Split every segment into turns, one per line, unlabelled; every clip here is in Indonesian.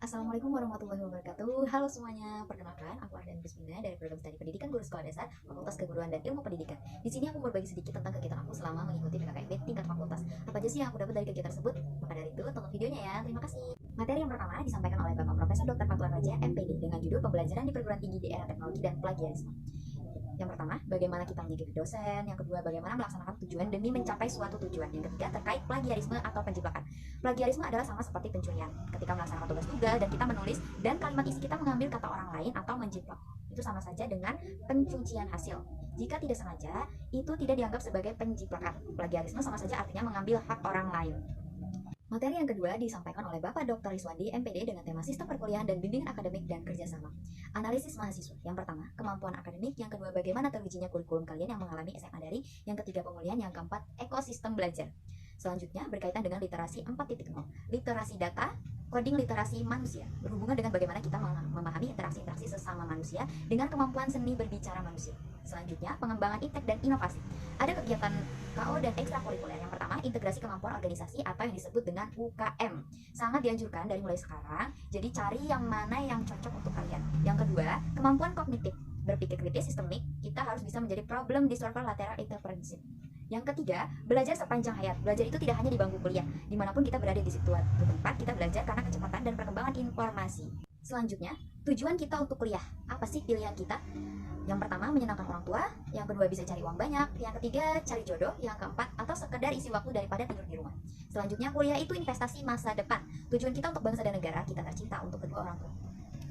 Assalamualaikum warahmatullahi wabarakatuh. Halo semuanya, perkenalkan aku Ardan Bismina dari program studi pendidikan guru sekolah dasar Fakultas Keguruan dan Ilmu Pendidikan. Di sini aku berbagi sedikit tentang kegiatan aku selama mengikuti PKKMB tingkat fakultas. Apa aja sih yang aku dapat dari kegiatan tersebut? Maka dari itu, tonton videonya ya. Terima kasih. Materi yang pertama disampaikan oleh Bapak Profesor Dr. Fatuan Raja, MPD, dengan judul Pembelajaran di Perguruan Tinggi di Era Teknologi dan Plagiarisme. Yang pertama, bagaimana kita menjadi dosen. Yang kedua, bagaimana melaksanakan tujuan demi mencapai suatu tujuan. Yang ketiga, terkait plagiarisme atau penjiplakan. Plagiarisme adalah sama seperti pencurian. Ketika melaksanakan tugas tugas dan kita menulis dan kalimat isi kita mengambil kata orang lain atau menjiplak. Itu sama saja dengan pencucian hasil. Jika tidak sengaja, itu tidak dianggap sebagai penjiplakan. Plagiarisme sama saja artinya mengambil hak orang lain. Materi yang kedua disampaikan oleh Bapak Dr. Iswandi, MPD, dengan tema Sistem Perkuliahan dan Bimbingan Akademik dan Kerjasama. Analisis mahasiswa. Yang pertama, kemampuan akademik. Yang kedua, bagaimana terujinya kurikulum kalian yang mengalami SMA daring. Yang ketiga, pemulihan. Yang keempat, ekosistem belajar. Selanjutnya, berkaitan dengan literasi 4.0. Literasi data, coding literasi manusia. Berhubungan dengan bagaimana kita memahami interaksi-interaksi sesama manusia dengan kemampuan seni berbicara manusia. Selanjutnya, pengembangan iptek dan inovasi. Ada kegiatan KO dan ekstrakurikuler. Yang pertama, integrasi kemampuan organisasi atau yang disebut dengan UKM. Sangat dianjurkan dari mulai sekarang, jadi cari yang mana yang cocok untuk kalian. Yang kedua, kemampuan kognitif. Berpikir kritis sistemik, kita harus bisa menjadi problem dissolver lateral entrepreneurship. Yang ketiga, belajar sepanjang hayat. Belajar itu tidak hanya di bangku kuliah. Dimanapun kita berada di situ tempat, kita belajar karena kecepatan dan perkembangan informasi. Selanjutnya, tujuan kita untuk kuliah. Apa sih pilihan kita? Yang pertama, menyenangkan orang tua. Yang kedua, bisa cari uang banyak. Yang ketiga, cari jodoh. Yang keempat, atau sekedar isi waktu daripada tidur di rumah. Selanjutnya, kuliah itu investasi masa depan. Tujuan kita untuk bangsa dan negara, kita tercinta untuk kedua orang tua.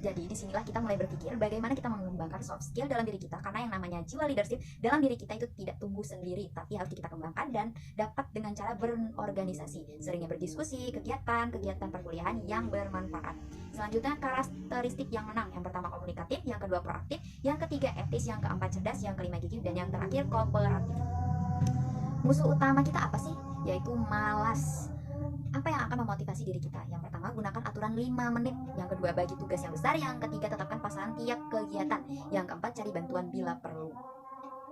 Jadi disinilah kita mulai berpikir bagaimana kita mengembangkan soft skill dalam diri kita, karena yang namanya jiwa leadership dalam diri kita itu tidak tumbuh sendiri, tapi harus kita kembangkan dan dapat dengan cara berorganisasi, seringnya berdiskusi, kegiatan perkuliahan yang bermanfaat. Selanjutnya, karakteristik yang menang. Yang pertama, komunikatif. Yang kedua, proaktif. Yang ketiga, etis. Yang keempat, cerdas. Yang kelima, gigih. Dan yang terakhir, kooperatif. Musuh utama kita apa sih? Yaitu malas. Apa yang akan memotivasi diri kita? Yang pertama, gunakan aturan 5 menit. Yang kedua, bagi tugas yang besar. Yang ketiga, tetapkan pasangan tiap kegiatan. Yang keempat, cari bantuan bila perlu.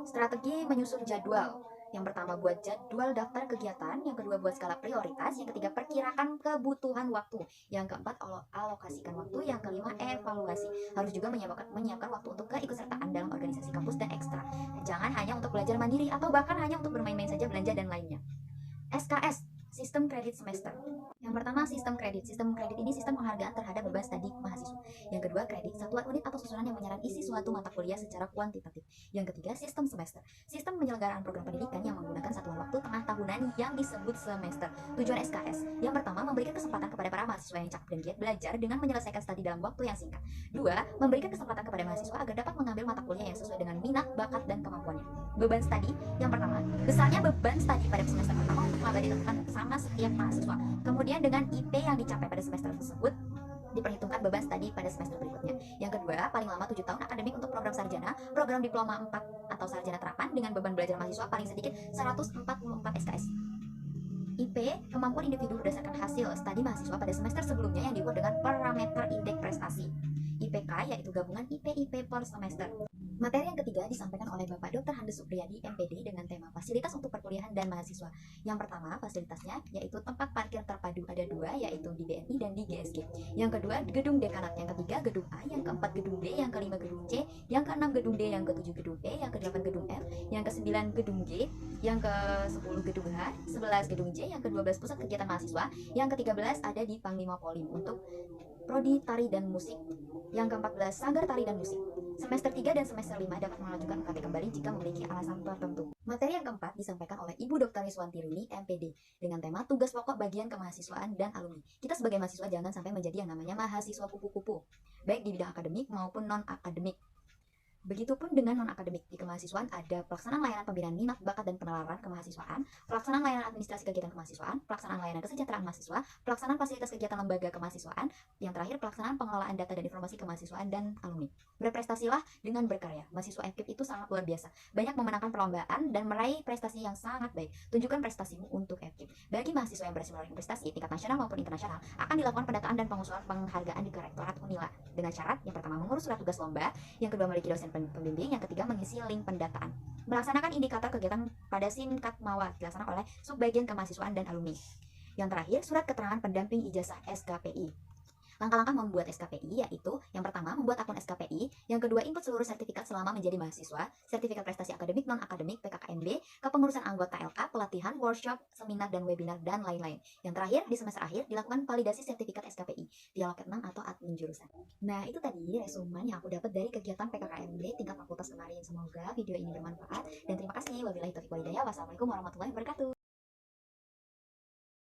Strategi menyusun jadwal. Yang pertama, buat jadwal daftar kegiatan. Yang kedua, buat skala prioritas. Yang ketiga, perkirakan kebutuhan waktu. Yang keempat, alokasikan waktu. Yang kelima, evaluasi. Harus juga menyiapkan waktu untuk keikutsertaan dalam organisasi kampus dan ekstra. Jangan hanya untuk belajar mandiri atau bahkan hanya untuk bermain-main saja, belanja dan lainnya. SKS, sistem kredit semester. Yang pertama, sistem kredit. Sistem kredit ini sistem penghargaan terhadap beban studi mahasiswa. Yang kedua, kredit, satuan unit atau susunan yang menyerap isi suatu mata kuliah secara kuantitatif. Yang ketiga, sistem semester. Sistem penyelenggaraan program pendidikan yang menggunakan satuan waktu tengah tahunan yang disebut semester. Tujuan SKS. Yang pertama, memberikan kesempatan kepada para mahasiswa yang cakap dan giat belajar dengan menyelesaikan studi dalam waktu yang singkat. Dua, memberikan kesempatan kepada mahasiswa agar dapat mengambil mata kuliah yang sesuai dengan minat, bakat, dan kemampuannya. Beban studi. Yang pertama, besarnya beban studi pada semester pertama untuk laba ditentukan sama setiap mahasiswa. Kemudian dengan IP yang dicapai pada semester tersebut diperhitungkan beban studi pada semester berikutnya. Yang kedua, paling lama 7 tahun akademik untuk program sarjana, program diploma 4 atau sarjana terapan dengan beban belajar mahasiswa paling sedikit 144 SKS. IP, kemampuan individu berdasarkan hasil studi mahasiswa pada semester sebelumnya yang diukur dengan parameter indeks prestasi. IPK yaitu gabungan IP per semester. Materi yang ketiga disampaikan oleh Bapak Dr. Handes Supriyadi, MPD, dengan tema fasilitas untuk perkuliahan dan mahasiswa. Yang pertama, fasilitasnya yaitu tempat parkir terpadu, ada 2, yaitu di BNI dan di GSG. Yang kedua, gedung dekanat. Yang ketiga, gedung A. Yang keempat, gedung B. Yang kelima, gedung C. Yang keenam, gedung D. Yang ketujuh, gedung E. Yang kedelapan, gedung F. Yang kesembilan, gedung G. Yang ke-10, gedung H. 11, gedung J. Yang ke-12, pusat kegiatan mahasiswa. Yang ke-13 ada di Panglima Polim untuk prodi tari dan musik. Yang ke-14, sanggar tari dan musik. Semester 3 dan semester 5 dapat mengajukan UKT kembali jika memiliki alasan tertentu. Materi yang keempat disampaikan oleh Ibu Dr. Riswanti Rini, MPD, dengan tema tugas pokok bagian kemahasiswaan dan alumni. Kita sebagai mahasiswa jangan sampai menjadi yang namanya mahasiswa kupu-kupu, baik di bidang akademik maupun non-akademik. Begitupun dengan non-akademik. Di kemahasiswaan ada pelaksanaan layanan pembinaan minat, bakat, dan penalaran kemahasiswaan, pelaksanaan layanan administrasi kegiatan kemahasiswaan, pelaksanaan layanan kesejahteraan mahasiswa, pelaksanaan fasilitas kegiatan lembaga kemahasiswaan, yang terakhir pelaksanaan pengelolaan data dan informasi kemahasiswaan dan alumni. Berprestasilah dengan berkarya. Mahasiswa FKIP itu sangat luar biasa. Banyak memenangkan perlombaan dan meraih prestasi yang sangat baik. Tunjukkan prestasimu untuk FKIP. Bagi mahasiswa yang berhasil meraih prestasi tingkat nasional maupun internasional, akan dilakukan pendataan dan pengusulan penghargaan di Rektorat Unila dengan syarat yang pertama mengurus surat tugas lomba, yang kedua memiliki dosen pembimbing, yang ketiga mengisi link pendataan. Melaksanakan indikator kegiatan pada Singkat Mawar dilaksanakan oleh subbagian kemahasiswaan dan alumni. Yang terakhir, surat keterangan pendamping ijazah SKPI. Langkah-langkah membuat SKPI yaitu yang pertama membuat akun SKPI, yang kedua input seluruh sertifikat selama menjadi mahasiswa, sertifikat prestasi akademik, non-akademik, PKKMB, kepengurusan anggota LK, pelatihan, workshop, seminar dan webinar, dan lain-lain. Yang terakhir, di semester akhir dilakukan validasi sertifikat SKPI, dialog ketnan atau admin jurusan. Nah, itu tadi resumen yang aku dapat dari kegiatan PKKMB tingkat fakultas kemarin. Semoga video ini bermanfaat dan terima kasih. Wabillahi taufiq walhidayah. Wassalamualaikum warahmatullahi wabarakatuh.